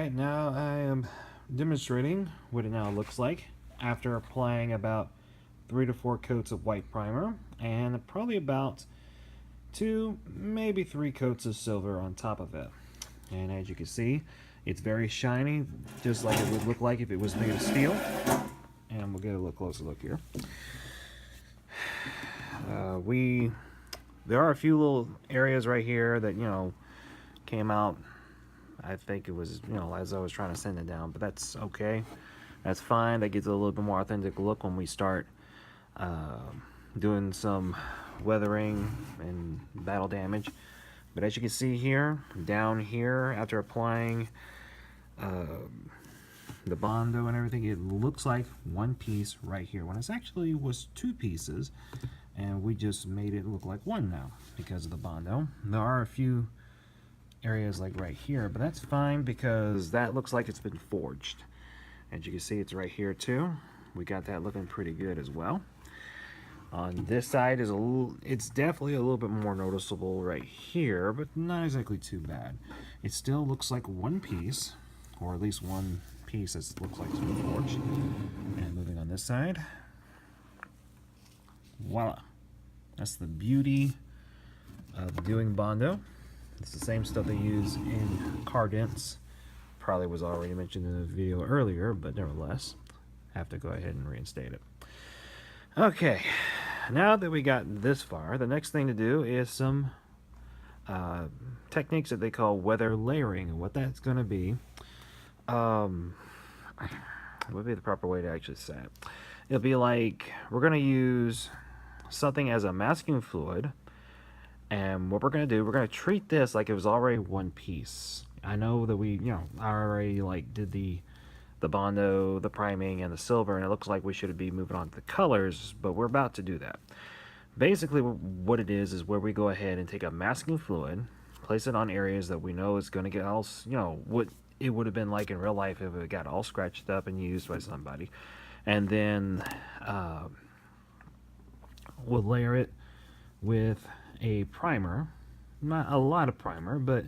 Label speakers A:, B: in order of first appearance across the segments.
A: Alright, now I am demonstrating what it now looks like after applying about 3 to 4 coats of white primer and probably about 2, maybe 3 coats of silver on top of it. And as you can see, it's very shiny, just like it would look like if it was made of steel. And we'll get a little closer look here. There are a few little areas right here that, came out. I think it was, as I was trying to sand it down, but that's okay. That's fine. That gives it a little bit more authentic look when we start doing some weathering and battle damage. But as you can see here, down here, after applying the Bondo and everything, it looks like one piece right here, when it actually was 2 pieces, and we just made it look like one now because of the Bondo. There are a few areas like right here, but that's fine because that looks like it's been forged. As you can see, it's right here too. We got that looking pretty good as well. On this side is it's definitely a little bit more noticeable right here, but not exactly too bad. It still looks like one piece, or at least one piece that looks like it's been forged. And moving on this side, voila. That's the beauty of doing Bondo. It's the same stuff they use in car dents. Probably was already mentioned in the video earlier, but nevertheless, have to go ahead and reinstate it. Okay, now that we got this far, the next thing to do is some techniques that they call weather layering. And what that's going to be, what would be the proper way to actually say it? It'll be like we're going to use something as a masking fluid. And what we're going to do, we're going to treat this like it was already one piece. I know that we, I already did the Bondo, the priming, and the silver, and it looks like we should be moving on to the colors, but we're about to do that. Basically, what it is where we go ahead and take a masking fluid, place it on areas that we know is going to get all, what it would have been like in real life if it got all scratched up and used by somebody. And then we'll layer it with a primer, not a lot of primer, but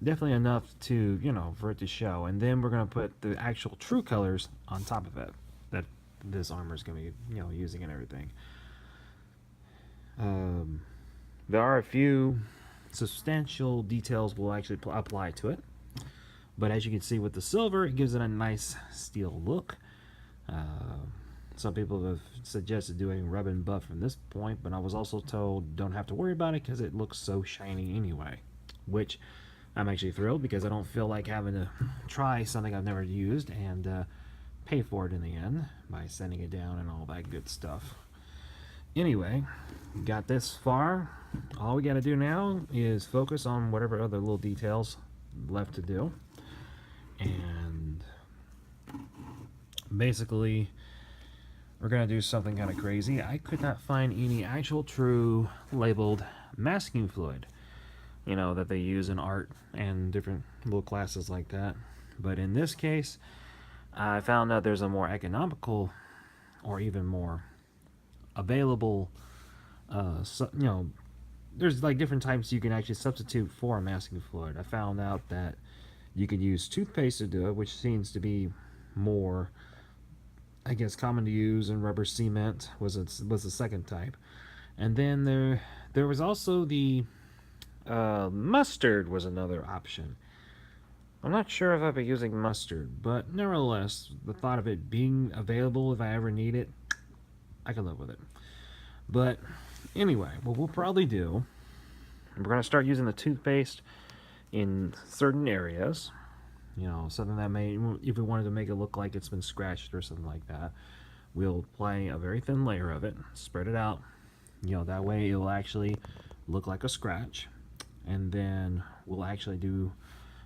A: definitely enough to, for it to show. And then we're going to put the actual true colors on top of it that this armor is going to be, using and everything. There are a few substantial details we'll actually apply to it, but as you can see with the silver, it gives it a nice steel look. Some people have suggested doing rub and buff from this point, but I was also told don't have to worry about it because it looks so shiny anyway, which I'm actually thrilled because I don't feel like having to try something I've never used and pay for it in the end by sending it down and all that good stuff. Anyway, got this far. All we got to do now is focus on whatever other little details left to do. And basically, we're going to do something kind of crazy. I could not find any actual true labeled masking fluid, that they use in art and different little classes like that. But in this case, I found out there's a more economical or even more available, there's different types you can actually substitute for a masking fluid. I found out that you could use toothpaste to do it, which seems to be more, I guess, common to use, and rubber cement was the second type. And then there was also the mustard was another option. I'm not sure if I'll be using mustard, but nevertheless, the thought of it being available if I ever need it, I can live with it. But anyway, what we'll probably do, we're going to start using the toothpaste in certain areas. Something that may, if we wanted to make it look like it's been scratched or something like that, we'll apply a very thin layer of it, spread it out, that way it will actually look like a scratch. And then we'll actually do,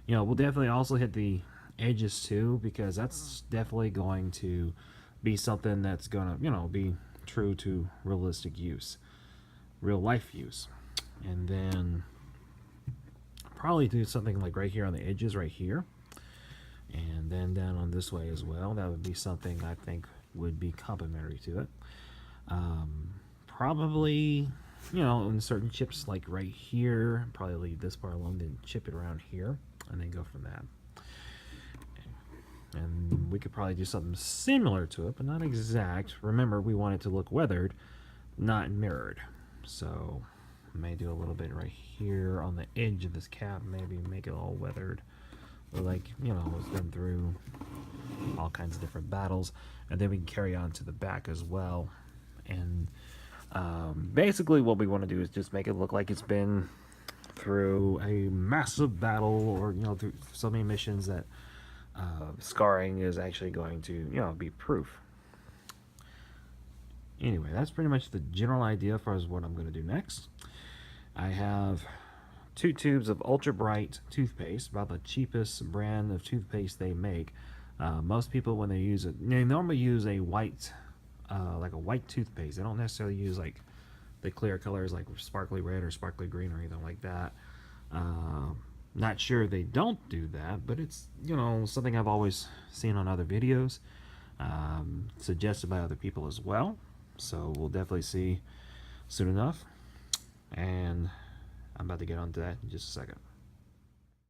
A: we'll definitely also hit the edges too, because that's definitely going to be something that's going to, be true to realistic use, real life use. And then probably do something like right here on the edges right here. And then down on this way as well. That would be something I think would be complementary to it. Probably, in certain chips like right here, probably leave this part alone, then chip it around here, and then go from that. And we could probably do something similar to it, but not exact. Remember, we want it to look weathered, not mirrored. So I may do a little bit right here on the edge of this cap, maybe make it all weathered. Or like, you know, it's been through all kinds of different battles. And then we can carry on to the back as well. And basically what we want to do is just make it look like it's been through a massive battle, or, you know, through so many missions that scarring is actually going to, you know, be proof. Anyway, that's pretty much the general idea as far as what I'm going to do next. I have 2 tubes of ultra bright toothpaste, about the cheapest brand of toothpaste they make. Most people, when they use it, they normally use a white, like a white toothpaste. They don't necessarily use like the clear colors like sparkly red or sparkly green or anything like that. Not sure they don't do that, but it's, you know, something I've always seen on other videos, suggested by other people as well. So we'll definitely see soon enough. And I'm about to get onto that in just a second.